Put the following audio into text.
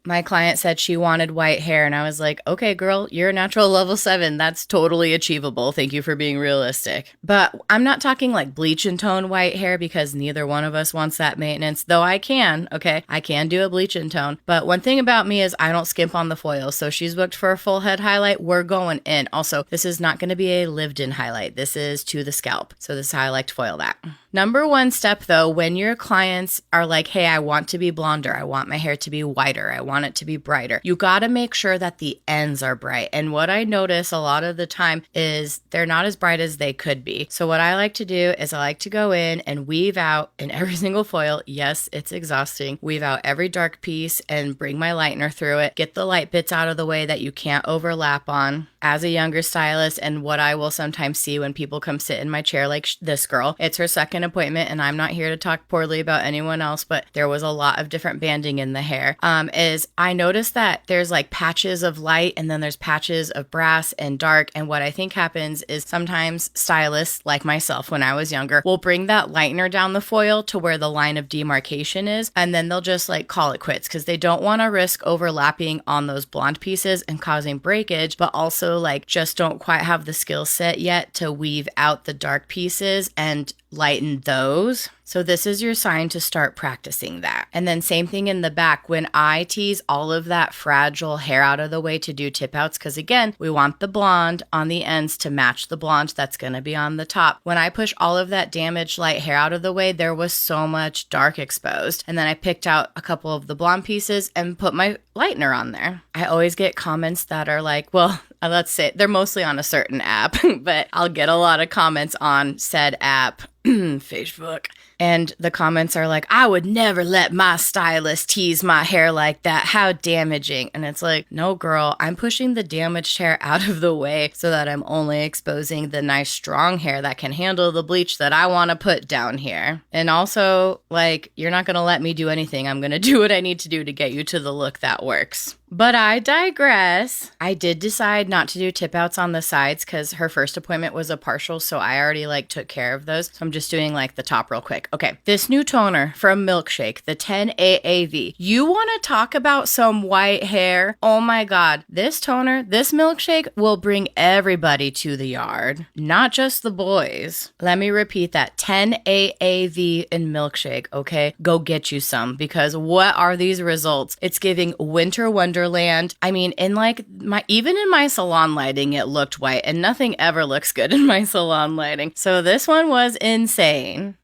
My client said she wanted white hair, and I was like, okay, girl, you're a natural level 7. That's totally achievable. Thank you for being realistic. But I'm not talking like bleach and tone white hair because neither one of us wants that maintenance, though I can, okay? I can do a bleach and tone. But one thing about me is I don't skimp on the foil. So she's booked for a full head highlight. We're going in. Also, this is not going to be a lived in highlight. This is to the scalp. So this is how I like to foil that. Number one step though, when your clients are like, hey, I want to be blonder, I want my hair to be whiter, I want it to be brighter, you got to make sure that the ends are bright. And what I notice a lot of the time is they're not as bright as they could be. So what I like to do is I like to go in and weave out in every single foil. Yes, it's exhausting. Weave out every dark piece and bring my lightener through it. Get the light bits out of the way that you can't overlap on. As a younger stylist, and what I will sometimes see when people come sit in my chair like this girl, it's her second appointment, and I'm not here to talk poorly about anyone else, but there was a lot of different banding in the hair, is I noticed that there's like patches of light and then there's patches of brass and dark. And what I think happens is sometimes stylists like myself when I was younger will bring that lightener down the foil to where the line of demarcation is, and then they'll just like call it quits because they don't want to risk overlapping on those blonde pieces and causing breakage, but also like just don't quite have the skill set yet to weave out the dark pieces and lighten those. So this is your sign to start practicing that. And then same thing in the back when I tease all of that fragile hair out of the way to do tip outs, because again, we want the blonde on the ends to match the blonde that's going to be on the top. When I push all of that damaged light hair out of the way, there was so much dark exposed. And then I picked out a couple of the blonde pieces and put my lightener on there. I always get comments that are like, well, let's say they're mostly on a certain app, but I'll get a lot of comments on said app, Facebook. And the comments are like, I would never let my stylist tease my hair like that. How damaging. And it's like, no, girl, I'm pushing the damaged hair out of the way so that I'm only exposing the nice strong hair that can handle the bleach that I want to put down here. And also, like, you're not going to let me do anything. I'm going to do what I need to do to get you to the look that works. But I digress. I did decide not to do tip outs on the sides because her first appointment was a partial, so I already like took care of those. So I'm just doing like the top real quick. Okay, this new toner from Milkshake, the 10AAV. You want to talk about some white hair? Oh my God, this toner, this Milkshake will bring everybody to the yard, not just the boys. Let me repeat that, 10AAV in Milkshake, okay? Go get you some, because what are these results? It's giving winter wonderland. I mean, even in my salon lighting, it looked white, and nothing ever looks good in my salon lighting. So this one was insane.